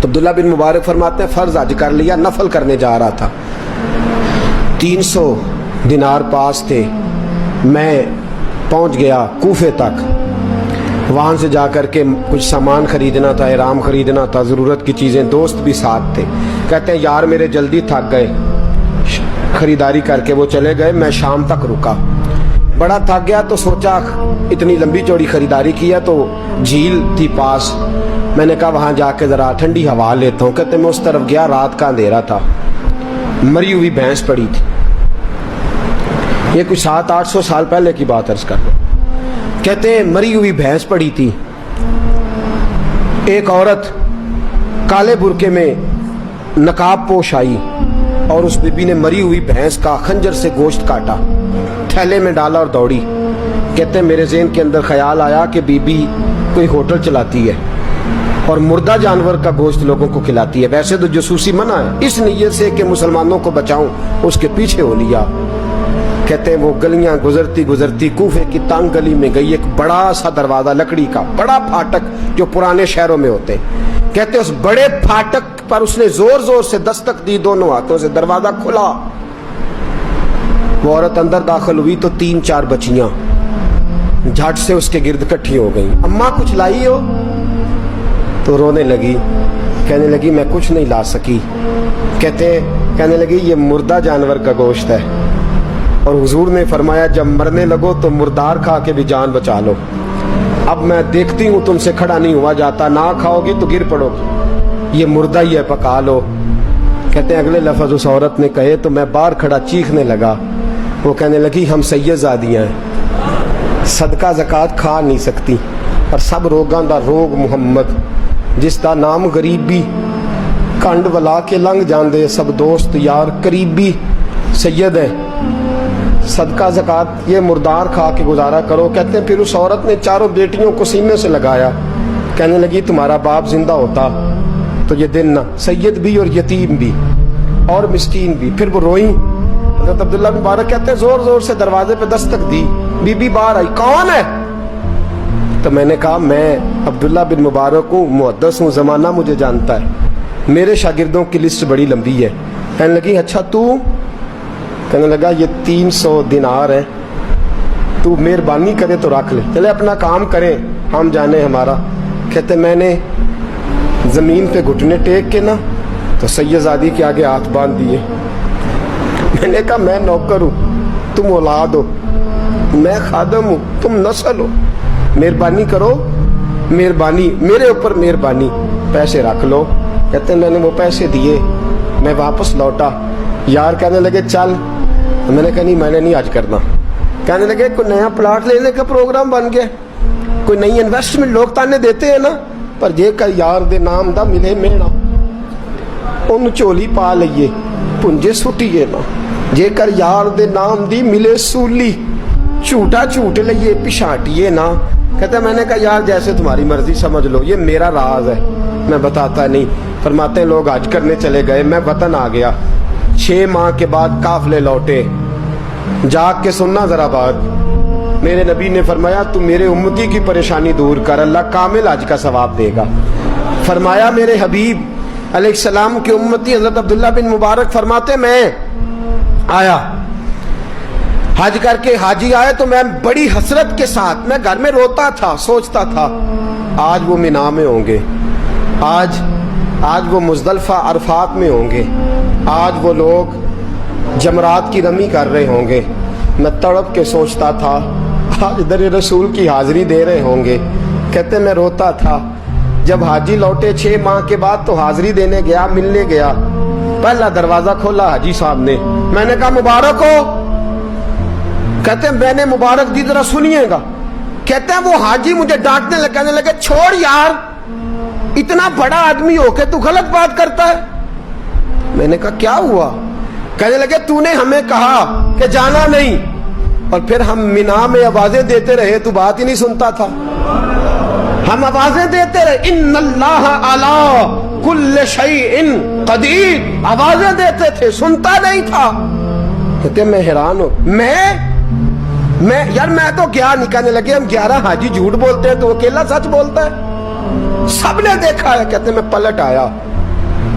عبداللہ بن مبارک فرماتے ہیں فرض حج کر لیا, نفل کرنے جا رہا تھا, 300 دینار پاس تھے, میں پہنچ گیا کوفے تک, وہاں سے جا کر کے کچھ سامان خریدنا تھا, احرام خریدنا تھا, ضرورت کی چیزیں, دوست بھی ساتھ تھے. کہتے ہیں یار میرے جلدی تھک گئے, خریداری کر کے وہ چلے گئے, میں شام تک رکا, بڑا تھک گیا تو سوچا اتنی لمبی چوڑی خریداری کی ہے تو جھیل تھی پاس, میں نے کہا وہاں جا کے ذرا ٹھنڈی ہوا لیتا ہوں. کہتے میں اس طرف گیا, رات کا اندھیرا تھا, مری ہوئی بھینس پڑی تھی, یہ کچھ 700-800 سال پہلے کی بات عرض کر لو. کہتے ہیں مری ہوئی بھینس پڑی تھی, ایک عورت کالے برقعے میں نقاب پوش آئی اور اس بی بی نے مری ہوئی بھینس کا خنجر سے گوشت کاٹا, تھیلے میں ڈالا اور دوڑی. کہتے ہیں میرے ذہن کے اندر خیال آیا کہ بی بی کوئی ہوٹل چلاتی ہے اور مردہ جانور کا گوشت لوگوں کو کھلاتی ہے, ویسے تو جاسوسی منع ہے, اس نیت سے کہ مسلمانوں کو بچاؤں اس کے پیچھے ہو لیا. کہتے ہیں وہ گلیاں گزرتی گزرتی کوفے کی تنگ گلی میں گئی, ایک بڑا سا دروازہ لکڑی کا, بڑا پھاٹک جو پرانے شہروں میں ہوتے. کہتے اس بڑے پھاٹک پر اس نے زور زور سے دستک دی, دونوں ہاتھوں سے دروازہ کھلا, وہ عورت اندر داخل ہوئی تو 3-4 بچیاں جھٹ سے اس کے گرد اکٹھی ہو گئیں. اماں کچھ لائی ہو؟ تو رونے لگی, کہنے لگی میں کچھ نہیں لا سکی. کہنے لگی یہ مردہ جانور کا گوشت ہے, اور حضور نے فرمایا جب مرنے لگو تو مردار کھا کے بھی جان بچا لو. اب میں دیکھتی ہوں تم سے کھڑا نہیں ہوا جاتا, نہ کھاؤ گی تو گر پڑو گی, یہ مردہ ہی ہے پکا لو. کہتے ہیں اگلے لفظ اس عورت نے کہے تو میں باہر کھڑا چیخنے لگا. وہ کہنے لگی ہم سید زادیاں ہیں, صدقہ زکات کھا نہیں سکتی, اور سب روگاں دا روگ محمد, جس دا نام غریبی, کنڈ ولا کے لنگ جاندے سب دوست یار قریبی, سید ہے, صدقہ زکات یہ مردار کھا کے گزارا کرو. کہتے ہیں پھر اس عورت نے 4 بیٹیوں کو سینے سے لگایا, کہنے لگی تمہارا باپ زندہ ہوتا تو یہ دن نہ, سید بھی اور یتیم بھی اور مسکین بھی. پھر وہ روئیں. حضرت عبداللہ بن مبارک کہتے ہیں زور زور سے دروازے پہ دستک دی, بی بی باہر آئی, کون ہے؟ تو میں نے کہا میں عبداللہ بن مبارک ہوں, محدث ہوں, زمانہ مجھے جانتا ہے, میرے شاگردوں کی لسٹ بڑی لمبی ہے. کہنے لگی اچھا تو؟ کہنے لگا یہ 300 دینار ہے, تو مہربانی کرے تو رکھ لے, چلے اپنا کام کریں ہم جانے ہمارا. کہتے میں نے زمین پہ گھٹنے ٹیک کے نا تو سید زادی کے آگے ہاتھ باندھ دیے. میں نے کہا میں نوکر ہوں, تم اولاد ہو, میں خادم ہوں, تم نسل ہو, مہربانی کرو, مہربانی میرے اوپر مہربانی, پیسے رکھ لو. کہتے ہیں میں نے وہ پیسے دیے, میں واپس لوٹا. یار کہنے لگے چل, میں نے کہا نہیں میں نے نہیں آج کرنا. کہنے لگے کوئی نیا پلاٹ لینے کا پروگرام بن گیا, کوئی نئی انویسٹمنٹ, لوگ تانے دیتے ہیں نا, پر جے کر یار دے نام دا ملے میڑا, ان چولی پا لئیے پنجے سٹیے نا, جے کر یار دے نام دی ملے سولی, جھوٹا جھوٹ لئیے پشانٹیے نا. کہتے میں نے کہا یار جیسے تمہاری مرضی سمجھ لو, یہ میرا راز ہے, میں بتاتا نہیں. فرماتے ہیں لوگ حج کرنے چلے گئے, میں وطن آ گیا. 6 ماہ کے بعد قافلے لوٹے, جاگ کے سننا ذرا بات. میرے نبی نے فرمایا تو میرے امتی کی پریشانی دور کر, اللہ کامل حج کا ثواب دے گا. فرمایا میرے حبیب علیہ السلام کی امتی حضرت عبداللہ بن مبارک فرماتے میں آیا حج کر کے, حاجی آئے تو میں بڑی حسرت کے ساتھ, میں گھر میں روتا تھا, سوچتا تھا آج وہ مینا میں ہوں گے, آج وہ مزدلفہ عرفات میں ہوں گے, آج وہ لوگ جمرات کی رمی کر رہے ہوں گے. میں تڑپ کے سوچتا تھا آج در رسول کی حاضری دے رہے ہوں گے. کہتے میں روتا تھا. جب حاجی لوٹے 6 ماہ کے بعد تو حاضری دینے گیا, ملنے گیا, پہلا دروازہ کھولا حاجی صاحب نے, میں نے کہا مبارک ہو. کہتے ہیں میں نے مبارک دی, ذرا سنیے گا. کہتے ہیں وہ حاجی مجھے ڈانٹنے لگے, کہنے لگے چھوڑ یار, اتنا بڑا آدمی ہو کے تو غلط بات کرتا ہے. میں نے کہا کیا ہوا؟ کہنے لگے تو نے ہمیں کہا کہ جانا نہیں, اور پھر ہم مینا میں آوازیں دیتے رہے, تو بات ہی نہیں سنتا تھا. ہم آوازیں دیتے رہے, ان اللہ علی کل شیء قدیر, آوازیں دیتے تھے, سنتا نہیں تھا. کہتے میں حیران ہوں, میں یار میں تو کیا نہیں. کہنے لگے ہم 11 حاجی جھوٹ بولتے ہیں تو اکیلا سچ بولتا ہے, سب نے دیکھا ہے. کہتے میں پلٹ آیا,